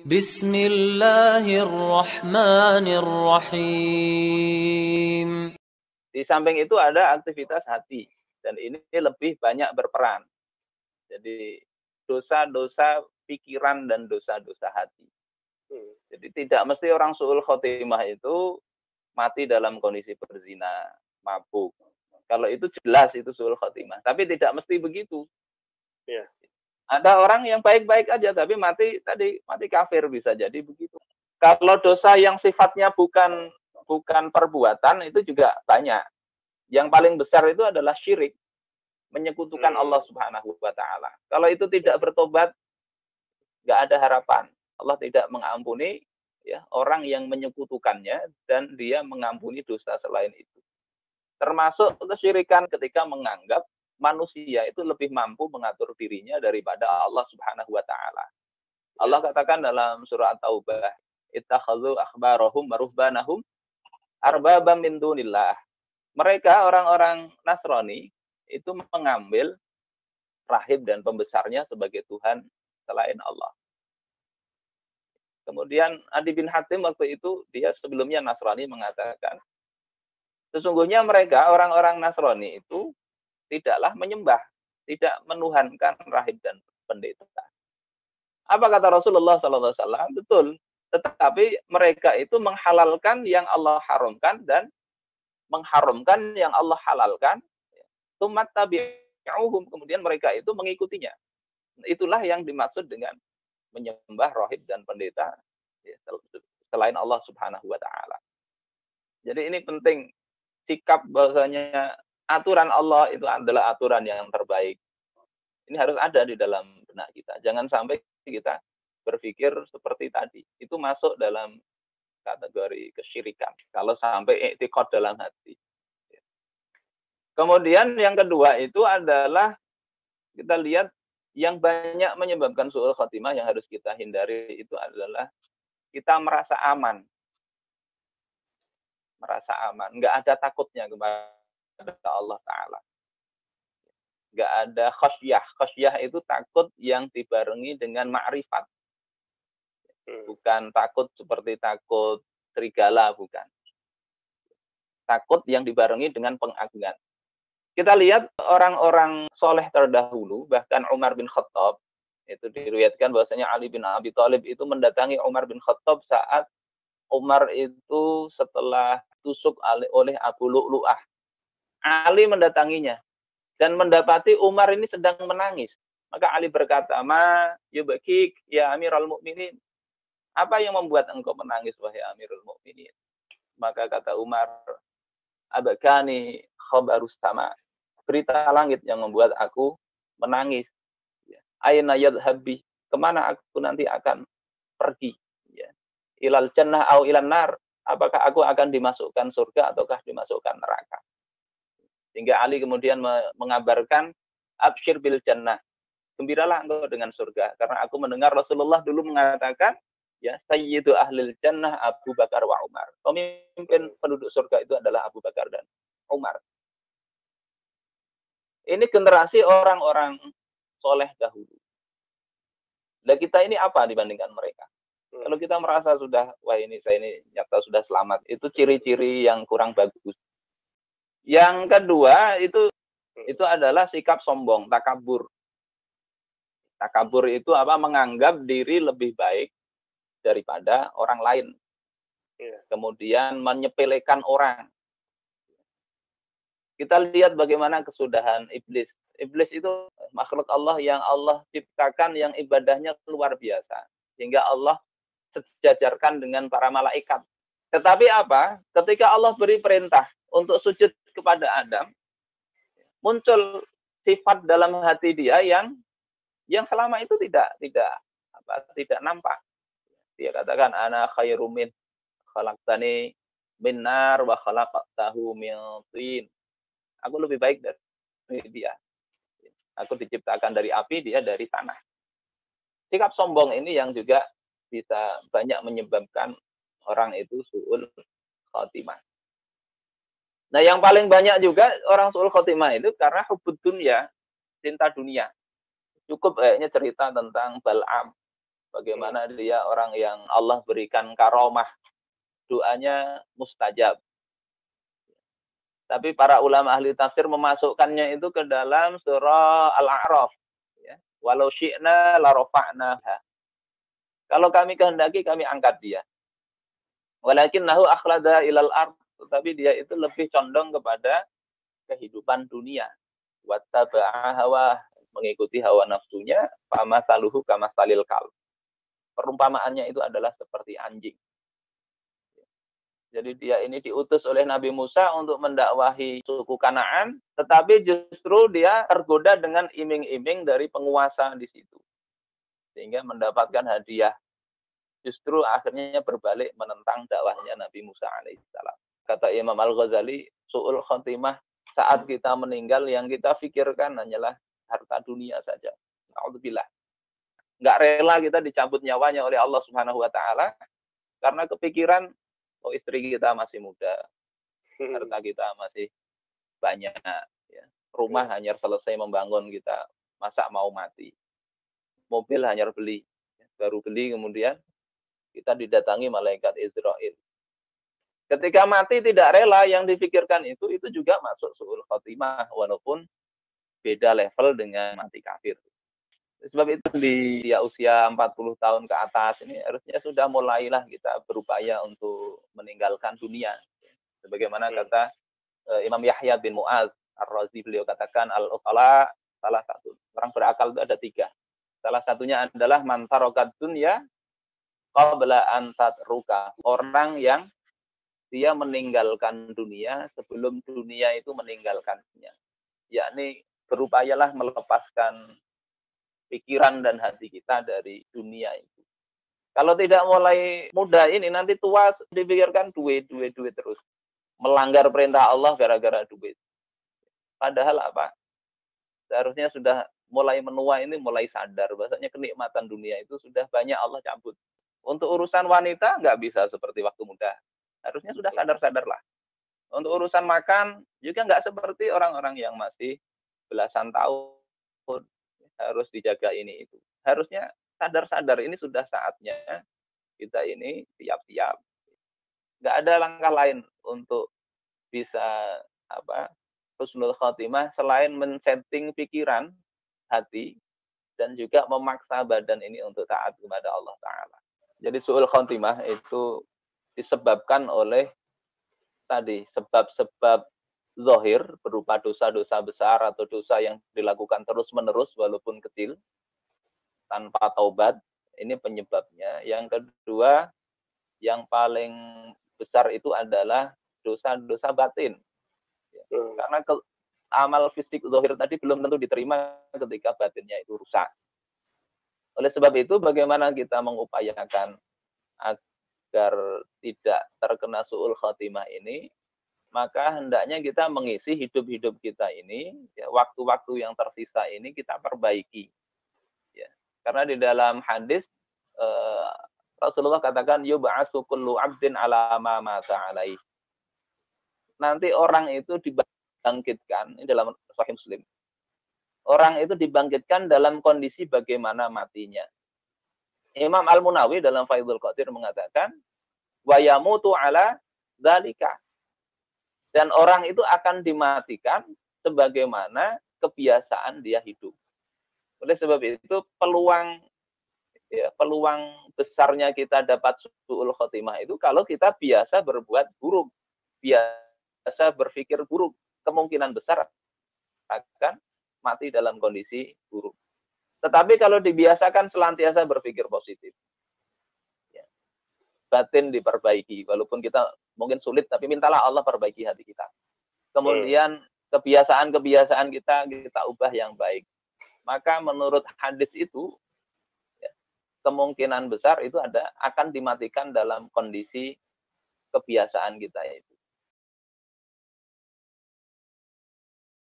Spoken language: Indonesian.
Bismillahirrahmanirrahim. Di samping itu ada aktivitas hati, dan ini lebih banyak berperan. Jadi dosa-dosa pikiran dan dosa-dosa hati. Jadi tidak mesti orang su'ul khotimah itu mati dalam kondisi berzina, mabuk. Kalau itu jelas itu su'ul khotimah. Tapi tidak mesti begitu. Ya. Ada orang yang baik-baik aja tapi mati kafir, bisa jadi begitu. Kalau dosa yang sifatnya bukan perbuatan itu juga banyak. Yang paling besar itu adalah syirik, menyekutukan Allah Subhanahu wa taala. Kalau itu tidak bertobat, nggak ada harapan. Allah tidak mengampuni ya orang yang menyekutukannya, dan dia mengampuni dosa selain itu. Termasuk kesyirikan ketika menganggap manusia itu lebih mampu mengatur dirinya daripada Allah Subhanahu wa taala. Allah katakan dalam surah At-Taubah, ittakhadhu akhbarahum wa ruhbanahum arbabam min dunillah. Mereka orang-orang Nasrani itu mengambil rahib dan pembesarnya sebagai Tuhan selain Allah. Kemudian Adi bin Hatim waktu itu, dia sebelumnya Nasrani, mengatakan sesungguhnya mereka orang-orang Nasrani itu tidaklah menyembah, tidak menuhankan rahib dan pendeta. Apa kata Rasulullah SAW? Betul, tetapi mereka itu menghalalkan yang Allah haramkan dan mengharamkan yang Allah halalkan. Tumat tabi'uhum, kemudian mereka itu mengikutinya. Itulah yang dimaksud dengan menyembah rahib dan pendeta selain Allah Subhanahu wa taala. Jadi ini penting, sikap bahwasanya aturan Allah itu adalah aturan yang terbaik. Ini harus ada di dalam benak kita. Jangan sampai kita berpikir seperti tadi. Itu masuk dalam kategori kesyirikan. Kalau sampai i'tiqad dalam hati. Kemudian yang kedua itu adalah kita lihat yang banyak menyebabkan su'ul khotimah yang harus kita hindari itu adalah kita merasa aman. Merasa aman. Nggak ada takutnya kepada Allah Ta'ala. Nggak ada khosyah. Khosyah itu takut yang dibarengi dengan ma'rifat. Bukan takut seperti takut serigala, bukan. Takut yang dibarengi dengan pengagungan. Kita lihat orang-orang soleh terdahulu, bahkan Umar bin Khattab, itu diriwayatkan bahwasanya Ali bin Abi Thalib itu mendatangi Umar bin Khattab saat Umar itu setelah tusuk oleh Abu Lu'lu'ah. Ali mendatanginya dan mendapati Umar ini sedang menangis. Maka Ali berkata, "Ma yubakik ya Amirul Mukminin?" Apa yang membuat engkau menangis, wahai Amirul Mukminin? Maka kata Umar, "Abakani khabarus sama." Berita langit yang membuat aku menangis. Aina yadhhabi, kemana aku nanti akan pergi? Ilal jannah au ilan nar, apakah aku akan dimasukkan surga ataukah dimasukkan neraka? Sehingga Ali kemudian mengabarkan, absyir bil jannah, gembiralah engkau dengan surga, karena aku mendengar Rasulullah dulu mengatakan, ya sayyidu ahlil jannah Abu Bakar wa Umar. Pemimpin penduduk surga itu adalah Abu Bakar dan Umar. Ini generasi orang-orang soleh dahulu. Dan kita ini apa dibandingkan mereka? Kalau kita merasa sudah, wah ini saya ini nyata sudah selamat, itu ciri-ciri yang kurang bagus. Yang kedua itu adalah sikap sombong, takabur. Takabur itu apa? Menganggap diri lebih baik daripada orang lain. Kemudian menyepelekan orang. Kita lihat bagaimana kesudahan iblis. Iblis itu makhluk Allah yang Allah ciptakan yang ibadahnya luar biasa. Sehingga Allah sejajarkan dengan para malaikat. Tetapi apa? Ketika Allah beri perintah untuk sujud kepada Adam, muncul sifat dalam hati dia yang selama itu tidak nampak. Dia katakan, ana khairum min khalaqtani min nar wa khalaqtahu min tin. Aku lebih baik dari dia. Aku diciptakan dari api, dia dari tanah. Sikap sombong ini yang juga bisa banyak menyebabkan orang itu su'ul khotimah. Nah, yang paling banyak juga orang su'ul khotimah itu karena hubbud dunya, cinta dunia. Cukup kayaknya cerita tentang Bal'am. Bagaimana dia orang yang Allah berikan karomah, doanya mustajab. Tapi para ulama ahli tafsir memasukkannya itu ke dalam surah Al-A'raf. Ya. Walau syi'na la rafa'naha. Kalau kami kehendaki, kami angkat dia. Walakinnahu akhlada ilal ard. Tetapi dia itu lebih condong kepada kehidupan dunia. Wattaba'a hawa, mengikuti hawa nafsunya, fama saluhu kama salil kal. Perumpamaannya itu adalah seperti anjing. Jadi dia ini diutus oleh Nabi Musa untuk mendakwahi suku Kanaan, tetapi justru dia tergoda dengan iming-iming dari penguasa di situ. Sehingga mendapatkan hadiah. Justru akhirnya berbalik menentang dakwahnya Nabi Musa alaihissalam. Kata Imam Al-Ghazali, su'ul khotimah saat kita meninggal yang kita pikirkan hanyalah harta dunia saja. Na'udzubillah. Nggak rela kita dicabut nyawanya oleh Allah Subhanahu wa taala karena kepikiran istri kita masih muda, harta kita masih banyak, ya. Rumah hanya selesai membangun kita, masa mau mati. Mobil hanya beli, baru beli kemudian kita didatangi malaikat Israel. Ketika mati tidak rela, yang dipikirkan itu juga masuk su'ul khotimah, walaupun beda level dengan mati kafir. Sebab itu di usia 40 tahun ke atas ini harusnya sudah mulailah kita berupaya untuk meninggalkan dunia. Sebagaimana kata Imam Yahya bin Mu'adz Ar-Razi, beliau katakan al-uqala, salah satu orang berakal itu ada 3. Salah satunya adalah man tarokat dunya qabla an tatruka. Orang yang dia meninggalkan dunia sebelum dunia itu meninggalkannya. Yakni berupayalah melepaskan pikiran dan hati kita dari dunia itu. Kalau tidak mulai muda ini, nanti tua dipikirkan duit terus. Melanggar perintah Allah gara-gara duit. Padahal apa? Seharusnya sudah mulai menua ini mulai sadar. Bahasanya kenikmatan dunia itu sudah banyak Allah cabut. Untuk urusan wanita nggak bisa seperti waktu muda. Harusnya sudah sadar-sadarlah. Untuk urusan makan juga nggak seperti orang-orang yang masih belasan tahun. Harus dijaga ini itu. Harusnya sadar-sadar ini sudah saatnya kita ini siap-siap. Nggak ada langkah lain untuk bisa husnul khotimah selain men-setting pikiran, hati, dan juga memaksa badan ini untuk taat kepada Allah Ta'ala. Jadi su'ul khotimah itu disebabkan oleh tadi sebab-sebab zahir berupa dosa-dosa besar atau dosa yang dilakukan terus-menerus walaupun kecil tanpa taubat, ini penyebabnya. Yang kedua, yang paling besar itu adalah dosa-dosa batin. Karena amal fisik zahir tadi belum tentu diterima ketika batinnya itu rusak. Oleh sebab itu, bagaimana kita mengupayakan agar tidak terkena su'ul khotimah ini? Maka hendaknya kita mengisi hidup-hidup kita ini, ya, waktu-waktu yang tersisa ini kita perbaiki. Ya. Karena di dalam hadis Rasulullah katakan yub'atsu kullu 'abdin 'ala ma mata 'alaihi. Nanti orang itu dibangkitkan, ini dalam Sahih Muslim. Orang itu dibangkitkan dalam kondisi bagaimana matinya. Imam Al-Munawi dalam Faidul Qadir mengatakan wa yamutu 'ala dzalika. Dan orang itu akan dimatikan sebagaimana kebiasaan dia hidup. Oleh sebab itu peluang besarnya kita dapat su'ul khotimah itu kalau kita biasa berbuat buruk, biasa berpikir buruk, kemungkinan besar akan mati dalam kondisi buruk. Tetapi kalau dibiasakan selantiasa berpikir positif, batin diperbaiki, walaupun kita mungkin sulit, tapi mintalah Allah perbaiki hati kita. Kemudian kebiasaan-kebiasaan kita ubah yang baik. Maka menurut hadis itu, kemungkinan besar itu akan dimatikan dalam kondisi kebiasaan kita itu.